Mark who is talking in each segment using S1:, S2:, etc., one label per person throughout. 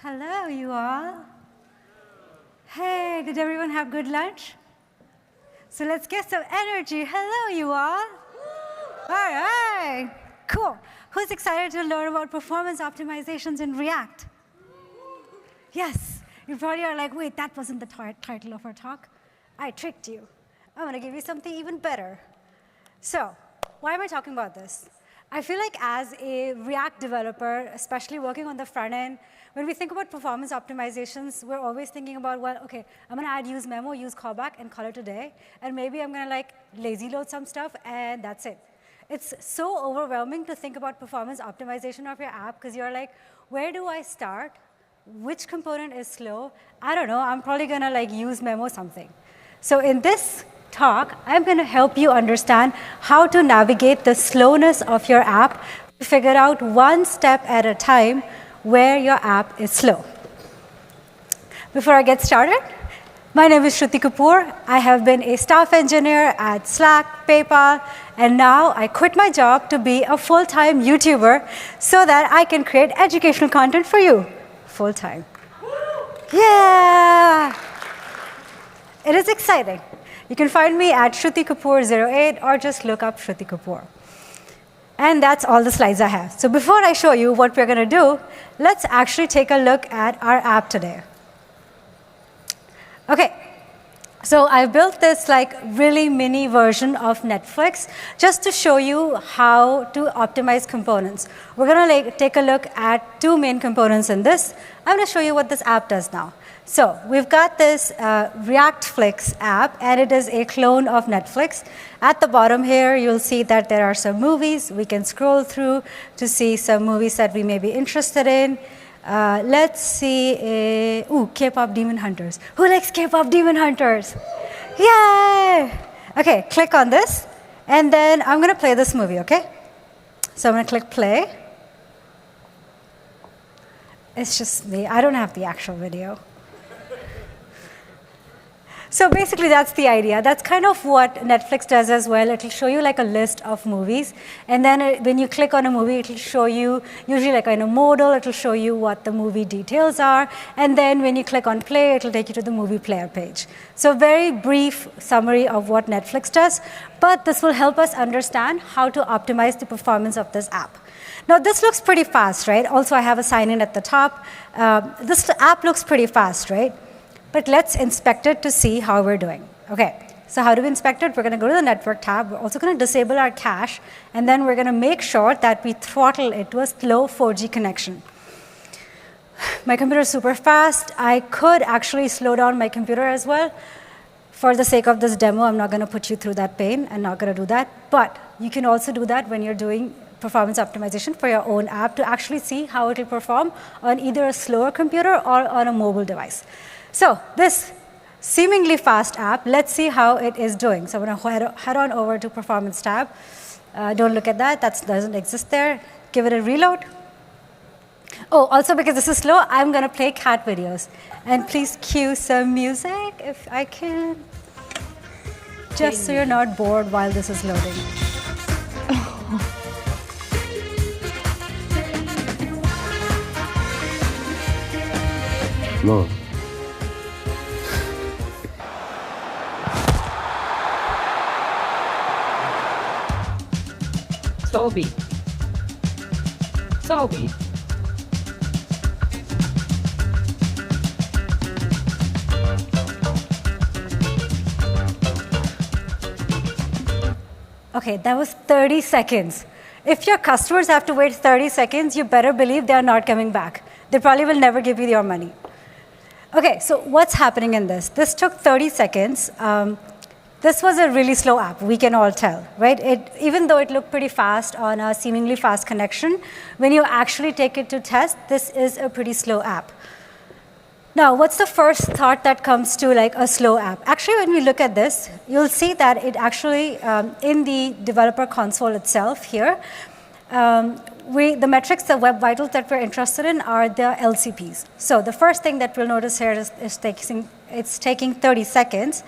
S1: Hello, you all. Hey, did everyone have good lunch? So let's get some energy. Hello, you all. All right, cool. Who's excited to learn about performance optimizations in React? Yes, you probably are like, wait, that wasn't the title of our talk. I tricked you. I'm going to give you something even better. So why am I talking about this? I feel like as a React developer, especially working on the front end, when we think about performance optimizations, we're always thinking about, well, OK, I'm going to add use memo, use callback, and call it a day. And maybe I'm going to like lazy load some stuff, and that's it. It's so overwhelming to think about performance optimization of your app, because you're like, where do I start? Which component is slow? I don't know. I'm probably going to like use memo something. So in this talk, I'm going to help you understand how to navigate the slowness of your app to figure out one step at a time where your app is slow. Before I get started, my name is Shruti Kapoor. I have been a staff engineer at Slack, PayPal, and now I quit my job to be a full-time YouTuber so that I can create educational content for you full-time. Yeah! It is exciting. You can find me at Shruti Kapoor08 or just look up Shruti Kapoor. And that's all the slides I have. So before I show you what we're going to do, let's actually take a look at our app today. OK, so I built this like really mini version of Netflix just to show you how to optimize components. We're going to like take a look at two main components in this. I'm going to show you what this app does now. So we've got this React Flix app, and it is a clone of Netflix. At the bottom here, you'll see that there are some movies. We can scroll through to see some movies that we may be interested in. Let's see, K-pop Demon Hunters. Who likes K-pop Demon Hunters? Yay! OK, click on this. And then I'm going to play this movie, OK? So I'm going to click play. It's just me. I don't have the actual video. So basically, that's the idea. That's kind of what Netflix does as well. It'll show you like a list of movies. And then when you click on a movie, it'll show you, usually like in a modal, it'll show you what the movie details are. And then when you click on play, it'll take you to the movie player page. So very brief summary of what Netflix does. But this will help us understand how to optimize the performance of this app. Now, this looks pretty fast, right? Also, I have a sign-in at the top. This app looks pretty fast, right? But let's inspect it to see how we're doing. OK, so how do we inspect it? We're going to go to the network tab. We're also going to disable our cache. And then we're going to make sure that we throttle it to a slow 4G connection. My computer is super fast. I could actually slow down my computer as well. For the sake of this demo, I'm not going to put you through that pain. I'm not going to do that. But you can also do that when you're doing performance optimization for your own app to actually see how it will perform on either a slower computer or on a mobile device. So this seemingly fast app, let's see how it is doing. So I'm going to head on over to Performance tab. Don't look at that. That doesn't exist there. Give it a reload. Oh, also because this is slow, I'm going to play cat videos. And please cue some music if I can. Just so you're not bored while this is loading.
S2: No.
S3: Sobi.
S1: OK, that was 30 seconds. If your customers have to wait 30 seconds, you better believe they are not coming back. They probably will never give you your money. OK, so what's happening in this? This took 30 seconds. This was a really slow app, we can all tell, right? Even though it looked pretty fast on a seemingly fast connection, when you actually take it to test, this is a pretty slow app. Now, what's the first thought that comes to like a slow app? Actually, when we look at this, you'll see that it actually, in the developer console itself here, the metrics, the web vitals that we're interested in are the LCPs. So the first thing that we'll notice here is it's taking 30 seconds.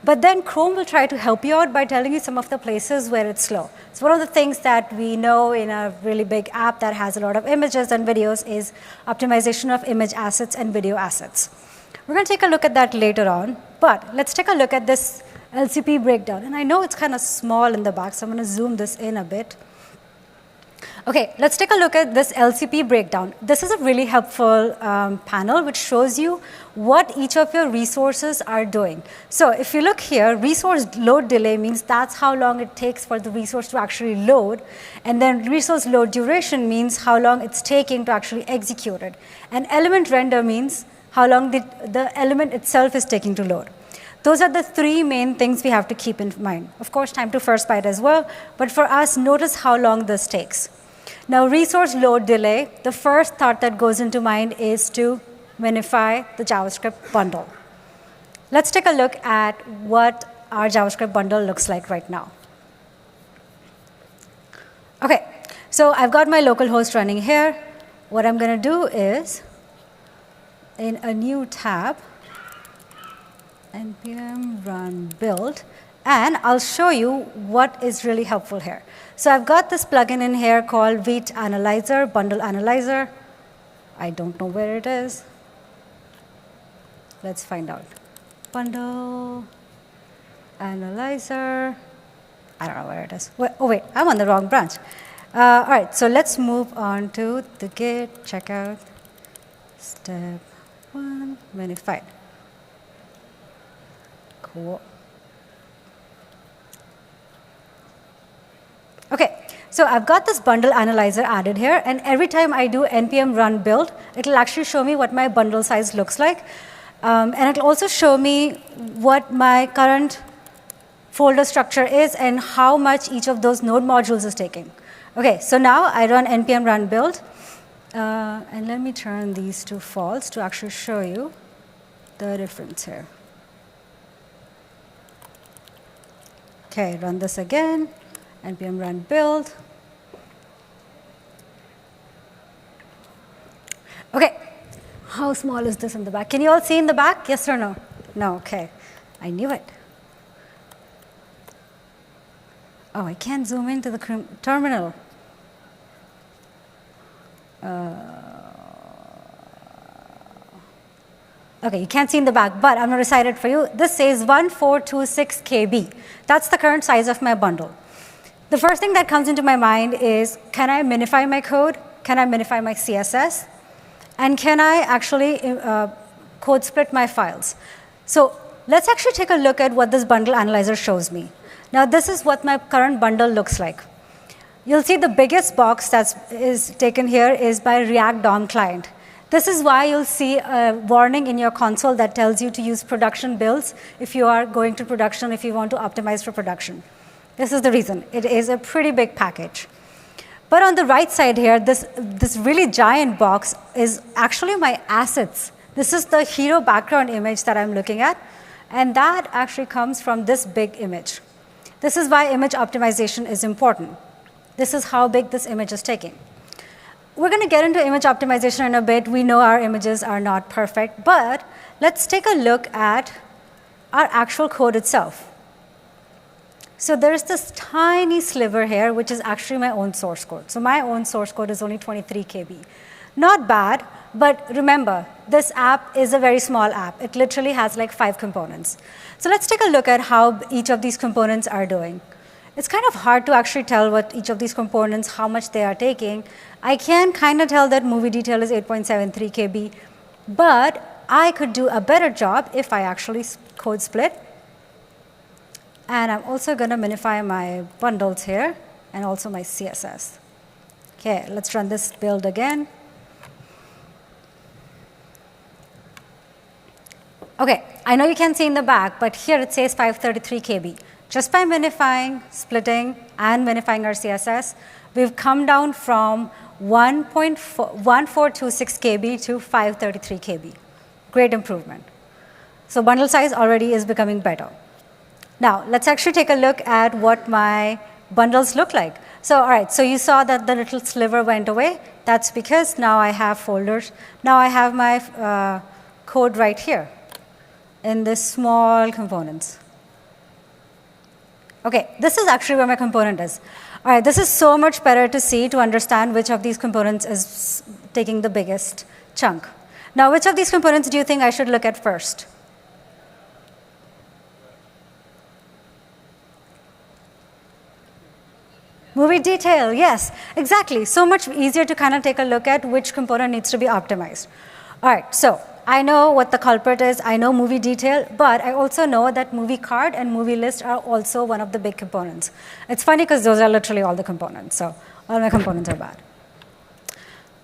S1: But then Chrome will try to help you out by telling you some of the places where it's slow. So one of the things that we know in a really big app that has a lot of images and videos is optimization of image assets and video assets. We're going to take a look at that later on, but let's take a look at this LCP breakdown. And I know it's kind of small in the back, so I'm going to zoom this in a bit. Okay, let's take a look at this LCP breakdown. This is a really helpful panel which shows you what each of your resources are doing. So if you look here, resource load delay means that's how long it takes for the resource to actually load. And then resource load duration means how long it's taking to actually execute it. And element render means how long the element itself is taking to load. Those are the three main things we have to keep in mind. Of course, time to first byte as well, but for us, notice how long this takes. Now, resource load delay, the first thought that goes into mind is to minify the JavaScript bundle. Let's take a look at what our JavaScript bundle looks like right now. Okay, so I've got my local host running here. What I'm going to do is, in a new tab, npm run build, and I'll show you what is really helpful here. So I've got this plugin in here called Vite Analyzer, Bundle Analyzer. I don't know where it is. Let's find out. Bundle Analyzer. I don't know where it is. Oh wait, I'm on the wrong branch. All right, so let's move on to the Git checkout. Step 1, minify. Cool. Okay, so I've got this bundle analyzer added here, and every time I do npm run build, it'll actually show me what my bundle size looks like, and it'll also show me what my current folder structure is and how much each of those node modules is taking. Okay, so now I run npm run build, and let me turn these to false to actually show you the difference here. Okay, run this again, npm run build. Okay, how small is this in the back? Can you all see in the back? Yes or no? No, okay. I knew it. Oh, I can't zoom into the terminal. Okay, you can't see in the back, but I'm going to recite it for you. This says 1426 KB. That's the current size of my bundle. The first thing that comes into my mind is, can I minify my code? Can I minify my CSS? And can I actually code split my files? So let's actually take a look at what this bundle analyzer shows me. Now, this is what my current bundle looks like. You'll see the biggest box that is taken here is by React DOM client. This is why you'll see a warning in your console that tells you to use production builds if you are going to production, if you want to optimize for production. This is the reason. It is a pretty big package. But on the right side here, this really giant box is actually my assets. This is the hero background image that I'm looking at, and that actually comes from this big image. This is why image optimization is important. This is how big this image is taking. We're going to get into image optimization in a bit. We know our images are not perfect, but let's take a look at our actual code itself. So there's this tiny sliver here, which is actually my own source code. So my own source code is only 23 KB. Not bad, but remember, this app is a very small app. It literally has like 5 components. So let's take a look at how each of these components are doing. It's kind of hard to actually tell what each of these components, how much they are taking. I can kind of tell that movie detail is 8.73 KB, but I could do a better job if I actually code split. And I'm also going to minify my bundles here and also my CSS. Okay, let's run this build again. Okay, I know you can see in the back, but here it says 533 KB. Just by minifying, splitting, and minifying our CSS, we've come down from 1426 KB to 533 KB. Great improvement. So bundle size already is becoming better. Now, let's actually take a look at what my bundles look like. So, all right, so you saw that the little sliver went away. That's because now I have folders. Now I have my code right here in this small components. Okay, this is actually where my component is. All right, this is so much better to see, to understand which of these components is taking the biggest chunk. Now, which of these components do you think I should look at first? Movie detail, yes, exactly. So much easier to kind of take a look at which component needs to be optimized. All right, so I know what the culprit is. I know movie detail, but I also know that movie card and movie list are also one of the big components. It's funny because those are literally all the components, so all my components are bad.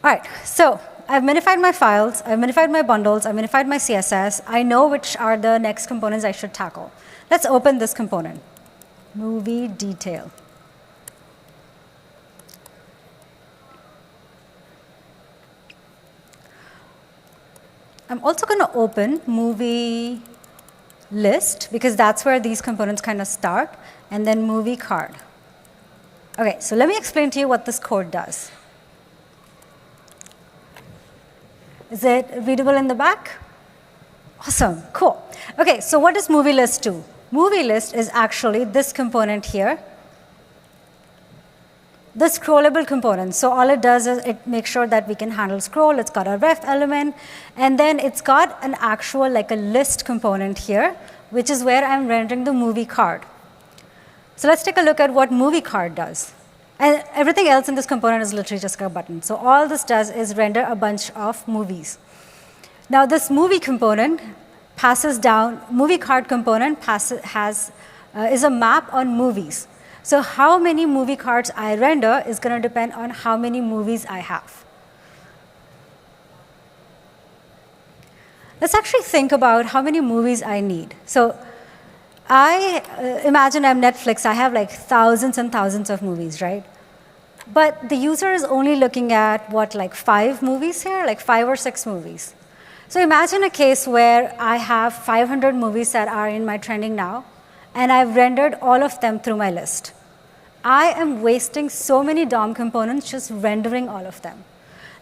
S1: All right, so I've minified my files, I've minified my bundles, I've minified my CSS. I know which are the next components I should tackle. Let's open this component, movie detail. I'm also going to open movie list because that's where these components kind of start, and then movie card. Okay, so let me explain to you what this code does. Is it readable in the back? Awesome, cool. Okay, so what does movie list do? Movie list is actually this component here, the scrollable component. So all it does is it makes sure that we can handle scroll. It's got a ref element, and then it's got an actual like a list component here, which is where I'm rendering the movie card. So let's take a look at what movie card does. And everything else in this component is literally just a button. So all this does is render a bunch of movies. Now this movie component passes down, movie card component is a map on movies. So how many movie cards I render is going to depend on how many movies I have. Let's actually think about how many movies I need. So I imagine I'm Netflix. I have like thousands and thousands of movies, right? But the user is only looking at, what, like 5 movies here, like 5 or 6 movies. So imagine a case where I have 500 movies that are in my trending now, and I've rendered all of them through my list. I am wasting so many DOM components just rendering all of them.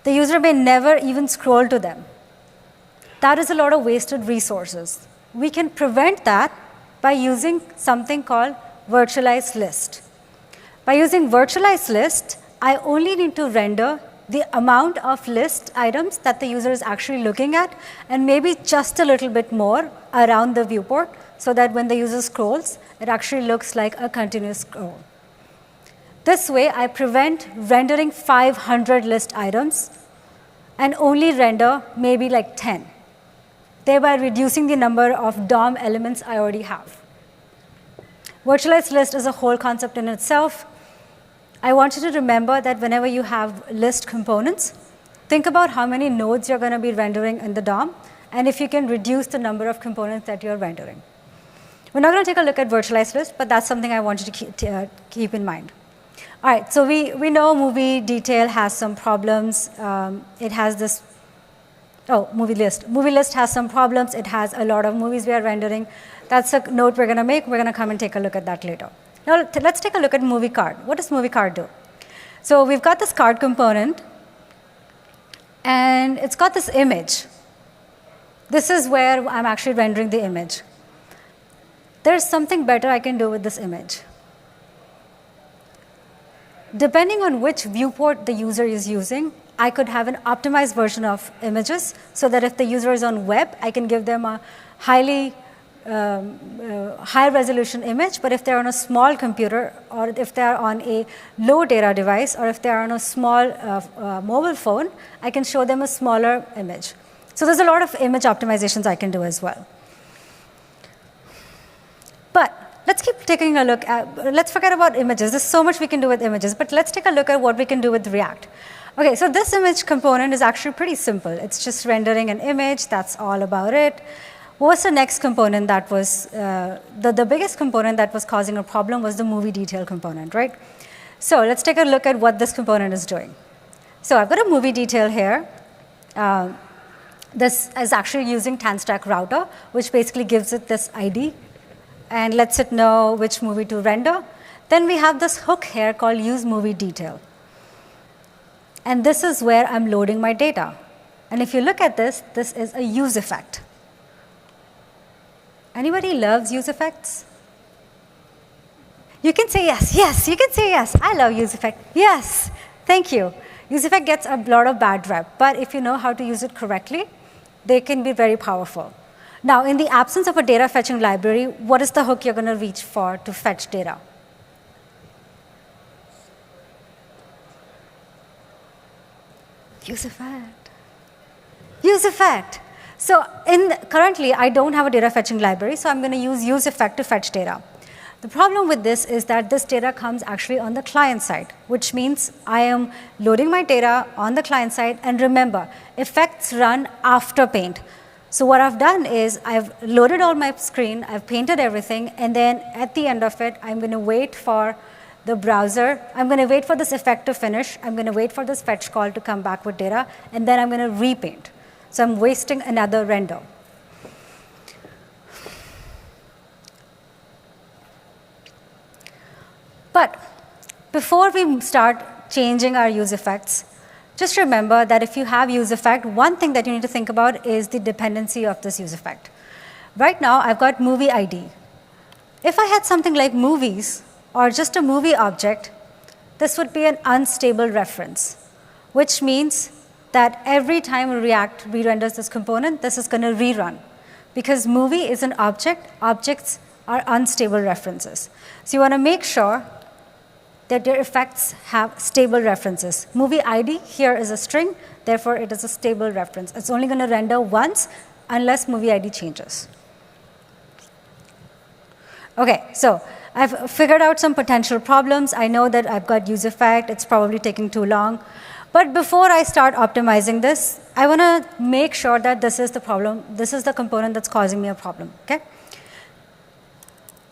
S1: The user may never even scroll to them. That is a lot of wasted resources. We can prevent that by using something called virtualized list. By using virtualized list, I only need to render the amount of list items that the user is actually looking at, and maybe just a little bit more around the viewport, so that when the user scrolls, it actually looks like a continuous scroll. This way, I prevent rendering 500 list items and only render maybe like 10, thereby reducing the number of DOM elements I already have. Virtualized list is a whole concept in itself. I want you to remember that whenever you have list components, think about how many nodes you're going to be rendering in the DOM, and if you can reduce the number of components that you're rendering. We're not going to take a look at virtualized list, but that's something I want you to keep in mind. All right, so we know movie detail has some problems. It has this, movie list. Movie list has some problems. It has a lot of movies we are rendering. That's a note we're going to make. We're going to come and take a look at that later. Now, let's take a look at movie card. What does movie card do? So we've got this card component, and it's got this image. This is where I'm actually rendering the image. There's something better I can do with this image. Depending on which viewport the user is using, I could have an optimized version of images so that if the user is on web, I can give them a high resolution image, but if they're on a small computer, or if they're on a low data device, or if they're on a small mobile phone, I can show them a smaller image. So there's a lot of image optimizations I can do as well. But let's keep taking a look at, let's forget about images. There's so much we can do with images, but let's take a look at what we can do with React. Okay, so this image component is actually pretty simple. It's just rendering an image, that's all about it. What's the next component that was, the biggest component that was causing a problem was the movie detail component, right? So let's take a look at what this component is doing. So I've got a movie detail here. This is actually using TanStack router, which basically gives it this ID and lets it know which movie to render. Then we have this hook here called use movie detail. And this is where I'm loading my data. And if you look at this, this is a use effect. Anybody loves use effects? You can say yes, yes, you can say yes. I love use effect. Yes, thank you. Use effect gets a lot of bad rep, but if you know how to use it correctly, they can be very powerful. Now, in the absence of a data fetching library, what is the hook you're going to reach for to fetch data? Use effect. Use effect. So currently, I don't have a data fetching library, so I'm going to use effect to fetch data. The problem with this is that this data comes actually on the client side, which means I am loading my data on the client side. And remember, effects run after paint. So what I've done is I've loaded all my screen, I've painted everything, and then at the end of it, I'm going to wait for the browser. I'm going to wait for this effect to finish. I'm going to wait for this fetch call to come back with data, and then I'm going to repaint. So I'm wasting another render. But before we start changing our use effects, just remember that if you have use effect, one thing that you need to think about is the dependency of this use effect. Right now, I've got movie ID. If I had something like movies or just a movie object, this would be an unstable reference, which means that every time React re-renders this component, this is going to rerun. Because movie is an object, objects are unstable references. So you want to make sure that their effects have stable references. Movie ID here is a string, therefore it is a stable reference. It's only going to render once unless movie ID changes. Okay, so I've figured out some potential problems. I know that I've got use effect, it's probably taking too long. But before I start optimizing this, I want to make sure that this is the problem, this is the component that's causing me a problem, okay?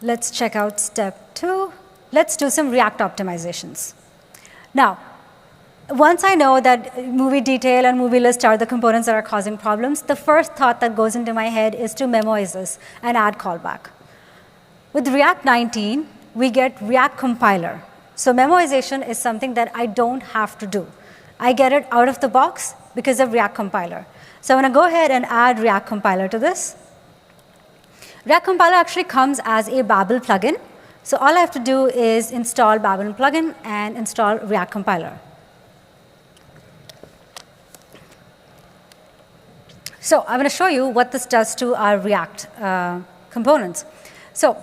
S1: Let's check out step 2. Let's do some React optimizations. Now, once I know that movie detail and movie list are the components that are causing problems, the first thought that goes into my head is to memoize this and add callback. With React 19, we get React compiler. So memoization is something that I don't have to do. I get it out of the box because of React compiler. So I'm going to go ahead and add React compiler to this. React compiler actually comes as a Babel plugin. So all I have to do is install Babel plugin and install React compiler. So I'm going to show you what this does to our React components. So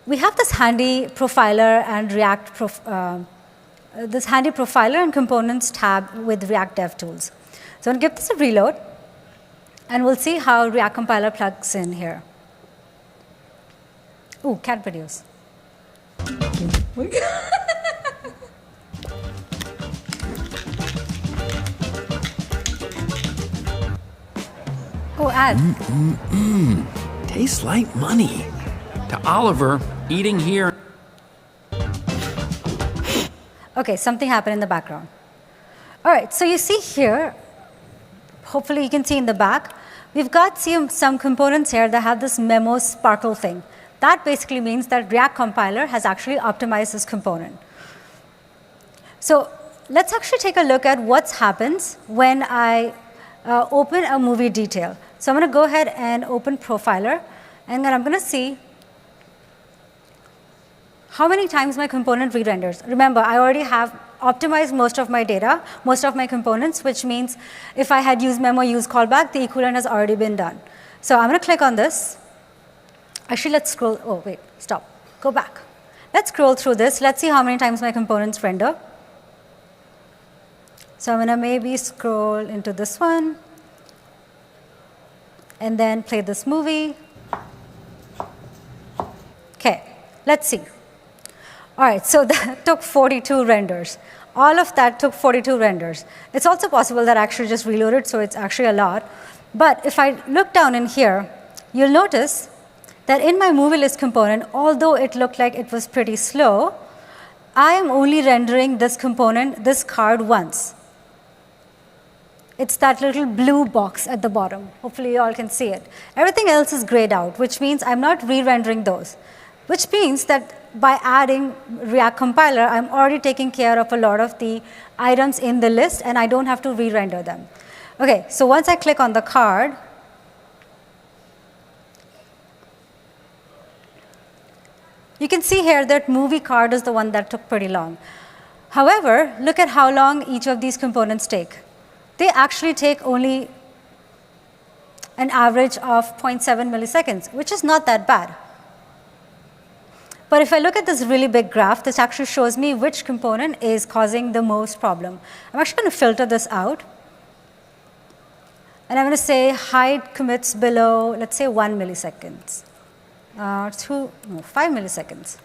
S1: we have this handy profiler and this handy profiler and components tab with React DevTools. So I'm going to give this a reload, and we'll see how React compiler plugs in here. Ooh, cat videos. Oh, ads.
S2: Tastes like money. To Oliver, eating here.
S1: Okay, something happened in the background. All right, so you see here, hopefully you can see in the back, we've got some components here that have this memo sparkle thing. That basically means that React compiler has actually optimized this component. So let's actually take a look at what happens when I open a movie detail. So I'm going to go ahead and open profiler, and then I'm going to see how many times my component re-renders. Remember, I already have optimized most of my data, most of my components, which means if I had used memo use callback, the equivalent has already been done. So I'm going to click on this. Actually, let's scroll. Oh, wait, stop. Go back. Let's scroll through this. Let's see how many times my components render. So I'm going to maybe scroll into this one and then play this movie. Okay, let's see. All right, so that took 42 renders. All of that took 42 renders. It's also possible that I actually just reloaded, so it's actually a lot. But if I look down in here, you'll notice that in my movie list component, although it looked like it was pretty slow, I am only rendering this component, this card, once. It's that little blue box at the bottom. Hopefully you all can see it. Everything else is grayed out, which means I'm not re-rendering those. Which means that by adding React compiler, I'm already taking care of a lot of the items in the list, and I don't have to re-render them. Okay, so once I click on the card, You can see here that movie card is the one that took pretty long. However, look at how long each of these components take. They actually take only an average of 0.7 milliseconds, which is not that bad. But if I look at this really big graph, this actually shows me which component is causing the most problem. I'm actually going to filter this out. And I'm going to say hide commits below, let's say 1 milliseconds, 5 milliseconds.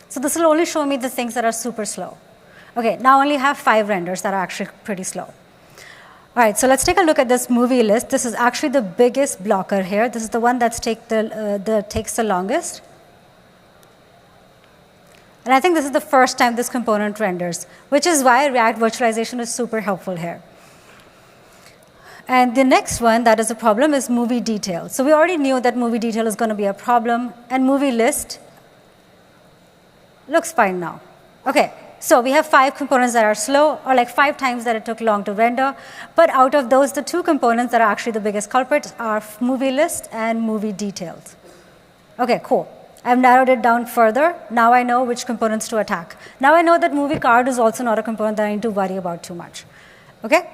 S1: So this will only show me the things that are super slow. OK, now I only have 5 renders that are actually pretty slow. All right, so let's take a look at this movie list. This is actually the biggest blocker here. This is the one that takes the longest. And I think this is the first time this component renders, which is why React virtualization is super helpful here. And the next one that is a problem is movie detail. So we already knew that movie detail is going to be a problem, and movie list looks fine now. OK, so we have 5 components that are slow, or like 5 times that it took long to render. But out of those, the 2 components that are actually the biggest culprits are movie list and movie details. OK, cool. I've narrowed it down further. Now I know which components to attack. Now I know that movie card is also not a component that I need to worry about too much. OK?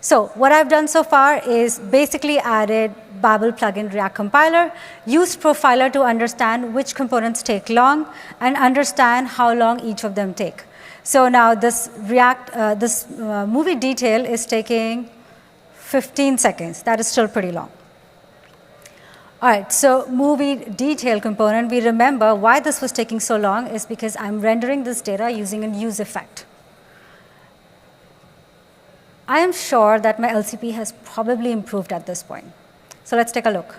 S1: So what I've done so far is basically added Babel plugin React compiler, used profiler to understand which components take long, and understand how long each of them take. So now this movie detail is taking 15 seconds. That is still pretty long. All right, so movie detail component, we remember why this was taking so long is because I'm rendering this data using a use effect. I am sure that my LCP has probably improved at this point. So let's take a look.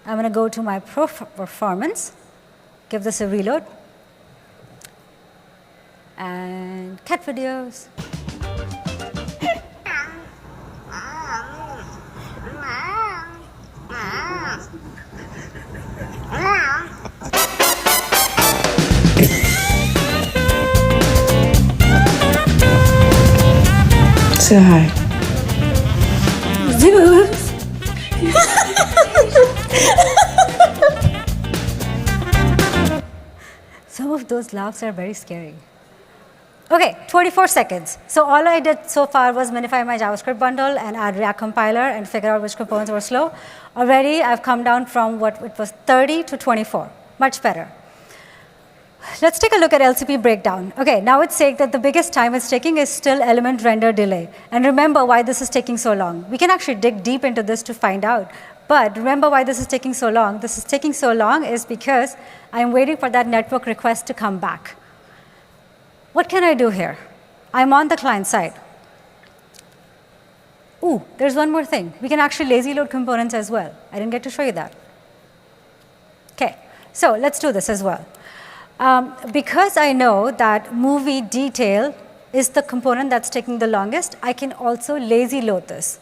S1: I'm going to go to my performance, give this a reload, and cat videos.
S3: Say hi.
S1: Zeus. Some of those laughs are very scary. OK, 24 seconds. So all I did so far was minify my JavaScript bundle and add React compiler and figure out which components were slow. Already, I've come down from what it was 30 to 24. Much better. Let's take a look at LCP breakdown. OK, now it's saying that the biggest time it's taking is still element render delay. And remember why this is taking so long. We can actually dig deep into this to find out. But remember why this is taking so long. This is taking so long is because I'm waiting for that network request to come back. What can I do here? I'm on the client side. Ooh, there's one more thing. We can actually lazy load components as well. I didn't get to show you that. OK, so let's do this as well. Because I know that movie detail is the component that's taking the longest, I can also lazy load this.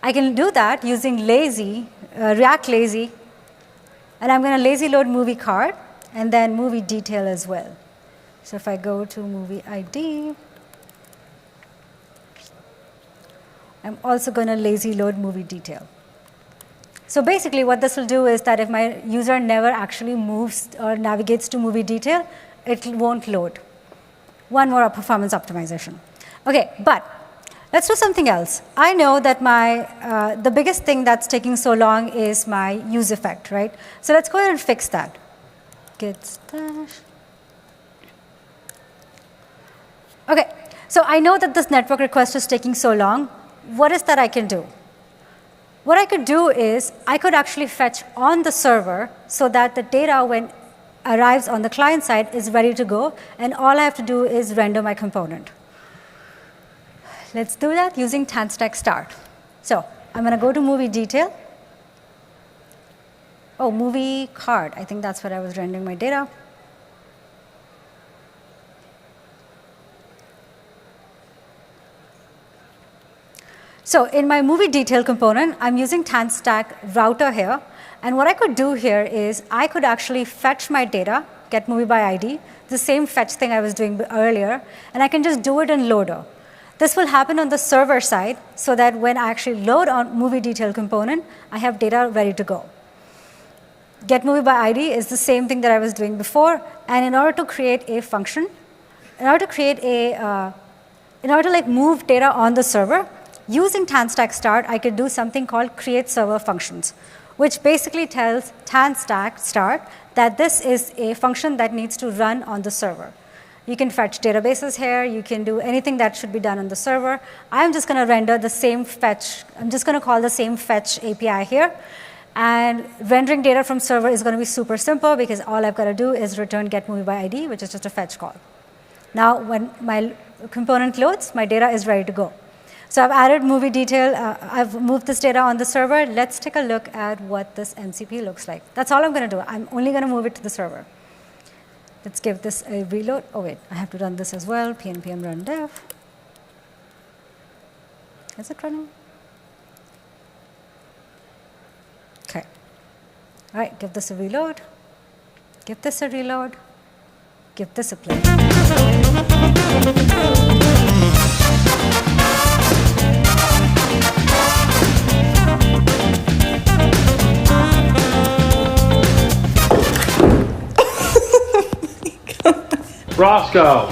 S1: I can do that using React Lazy, and I'm going to lazy load movie card and then movie detail as well. So if I go to movie ID, I'm also going to lazy load movie detail. So basically what this will do is that if my user never actually moves or navigates to movie detail, it won't load. One more performance optimization. OK, but let's do something else. I know that the biggest thing that's taking so long is my use effect, right? So let's go ahead and fix that. Git stash. OK, so I know that this network request is taking so long. What is that I can do? What I could do is I could actually fetch on the server so that the data, when arrives on the client side, is ready to go. And all I have to do is render my component. Let's do that using tanstack start. So I'm going to go to movie detail. Oh, movie card. I think that's where I was rendering my data. So in my movie detail component, I'm using tanstack router here. And what I could do here is I could actually fetch my data, get movie by ID, the same fetch thing I was doing earlier, and I can just do it in loader. This will happen on the server side so that when I actually load on movie detail component, I have data ready to go. getMovie by ID is the same thing that I was doing before. And in order to create a function, in order to like move data on the server, using tanstack start, I could do something called create server functions, which basically tells tanstack start that this is a function that needs to run on the server. You can fetch databases here. You can do anything that should be done on the server. I'm just going to render the same fetch. I'm just going to call the same fetch API here. And rendering data from server is going to be super simple because all I've got to do is return getMovie by ID, which is just a fetch call. Now, when my component loads, my data is ready to go. So I've added movie detail. I've moved this data on the server. Let's take a look at what this MCP looks like. That's all I'm going to do. I'm only going to move it to the server. Let's give this a reload. Oh, wait, I have to run this as well. pnpm run dev. Is it running? OK. All right, give this a reload. Give this a reload. Give this a play.
S3: Roscoe,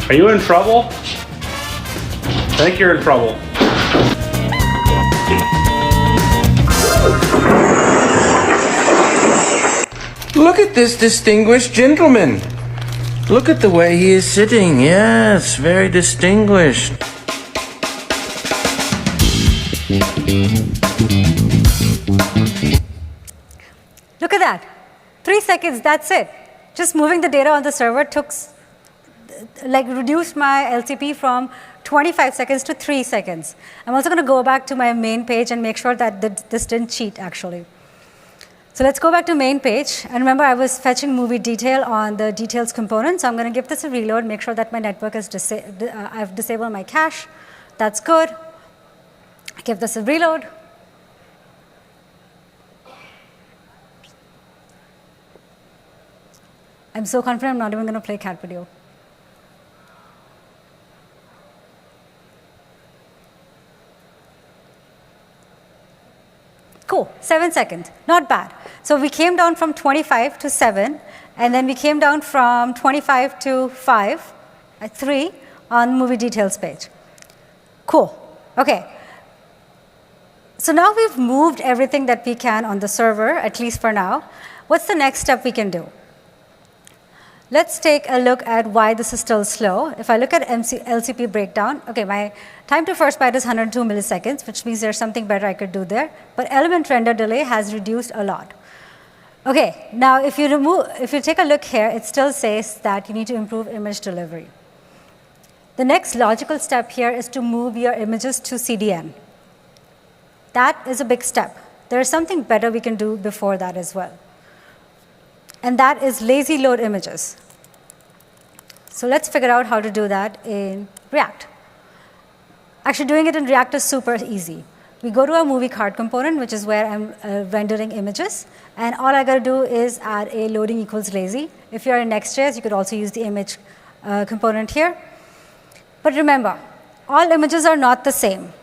S3: are you in trouble? I think you're in trouble.
S4: Look at this distinguished gentleman. Look at the way he is sitting. Yes, very distinguished.
S1: Look at that. 3 seconds, that's it. Just moving the data on the server reduced my LCP from 25 seconds to 3 seconds. I'm also going to go back to my main page and make sure that this didn't cheat, actually. So let's go back to main page. And remember, I was fetching movie detail on the details component. So I'm going to give this a reload, make sure that my network is I've disabled my cache. That's good. Give this a reload. I'm so confident I'm not even going to play cat video. Cool, 7 seconds, not bad. So we came down from 25 to 7, and then we came down from 25 to 5, 3 on movie details page. Cool, okay. So now we've moved everything that we can on the server, at least for now. What's the next step we can do? Let's take a look at why this is still slow. If I look at LCP breakdown, OK, my time to first byte is 102 milliseconds, which means there's something better I could do there. But element render delay has reduced a lot. OK, now if you take a look here, it still says that you need to improve image delivery. The next logical step here is to move your images to CDN. That is a big step. There is something better we can do before that as well. And that is lazy load images. So let's figure out how to do that in React. Actually, doing it in React is super easy. We go to our movie card component, which is where I'm rendering images. And all I got to do is add a loading equals lazy. If you're in Next.js, you could also use the image component here. But remember, all images are not the same.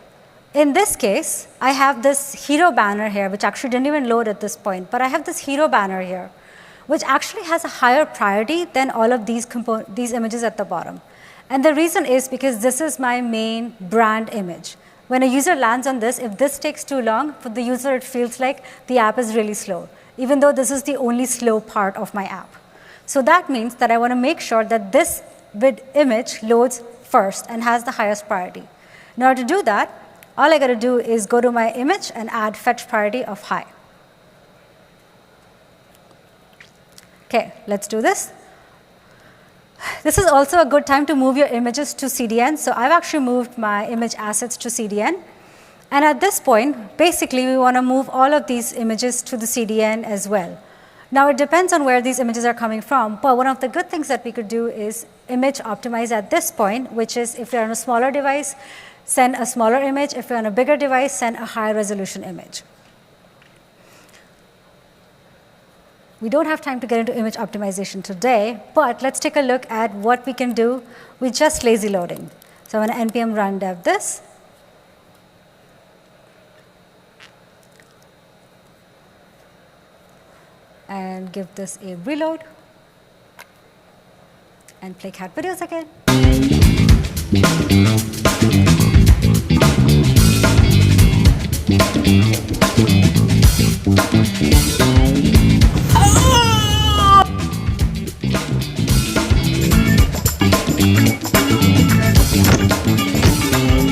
S1: In this case, I have this hero banner here, which actually didn't even load at this point. But I have this hero banner here, which actually has a higher priority than all of these images at the bottom. And the reason is because this is my main brand image. When a user lands on this, if this takes too long, for the user it feels like the app is really slow, even though this is the only slow part of my app. So that means that I want to make sure that this image loads first and has the highest priority. In order to do that, all I got to do is go to my image and add fetch priority of high. OK, let's do this. This is also a good time to move your images to CDN. So I've actually moved my image assets to CDN. And at this point, basically, we want to move all of these images to the CDN as well. Now, it depends on where these images are coming from. But one of the good things that we could do is image optimize at this point, which is if you're on a smaller device, send a smaller image. If you're on a bigger device, send a higher resolution image. We don't have time to get into image optimization today, but let's take a look at what we can do with just lazy loading. So I'm going to npm run dev this. and give this a reload and play cat videos again.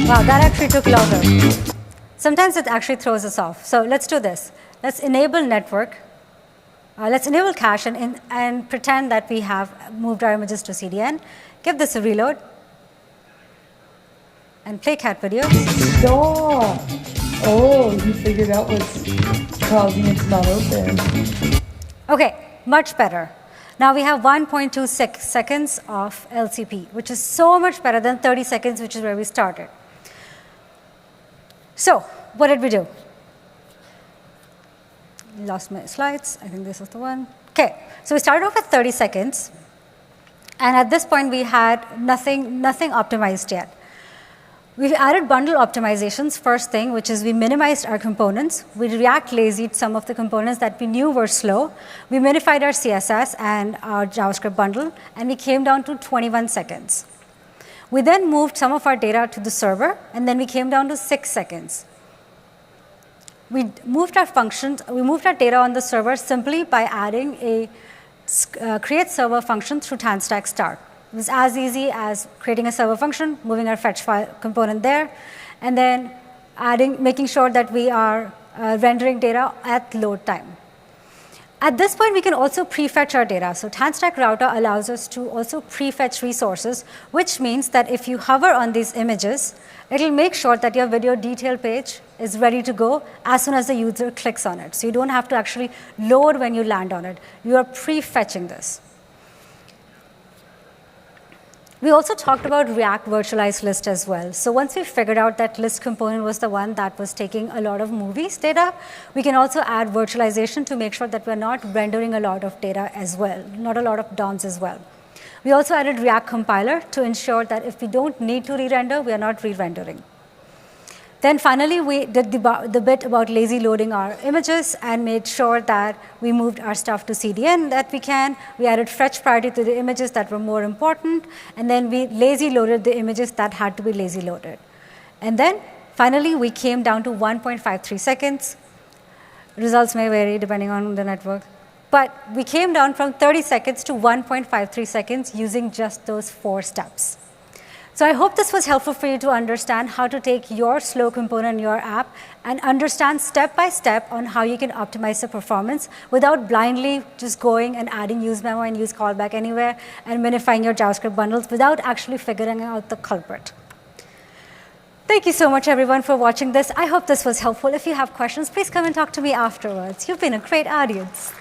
S1: Wow, that actually took longer. Sometimes it actually throws us off. So let's do this. Let's enable network. Let's enable cache and pretend that we have moved our images to CDN. Give this a reload and play cat videos.
S5: Stop! Oh, you figured out what's causing it to not open.
S1: Okay, much better. Now we have 1.26 seconds of LCP, which is so much better than 30 seconds, which is where we started. So what did we do? Lost my slides. I think this is the one. Okay, so we started off with 30 seconds. And at this point, we had nothing optimized yet. We've added bundle optimizations, first thing, which is we minimized our components. We React lazied some of the components that we knew were slow. We minified our CSS and our JavaScript bundle, and we came down to 21 seconds. We then moved some of our data to the server, and then we came down to 6 seconds. We moved our functions, we moved our data on the server simply by adding a create server function through tanstack start. It was as easy as creating a server function, moving our fetch file component there, and then making sure that we are rendering data at load time. At this point, we can also prefetch our data. So tanstack router allows us to also prefetch resources, which means that if you hover on these images, it'll make sure that your video detail page is ready to go as soon as the user clicks on it. So you don't have to actually load when you land on it. You are prefetching this. We also talked about React virtualized list as well. So once we figured out that list component was the one that was taking a lot of movies data, we can also add virtualization to make sure that we're not rendering a lot of data as well, not a lot of DOMs as well. We also added React compiler to ensure that if we don't need to re-render, we are not re-rendering. Then finally, we did the bit about lazy loading our images and made sure that we moved our stuff to CDN that we can. We added fetch priority to the images that were more important, and then we lazy loaded the images that had to be lazy loaded. And then finally, we came down to 1.53 seconds. Results may vary depending on the network. But we came down from 30 seconds to 1.53 seconds using just those 4 steps. So I hope this was helpful for you to understand how to take your slow component in your app and understand step by step on how you can optimize the performance without blindly just going and adding use memo and use callback anywhere and minifying your JavaScript bundles without actually figuring out the culprit. Thank you so much, everyone, for watching this. I hope this was helpful. If you have questions, please come and talk to me afterwards. You've been a great audience.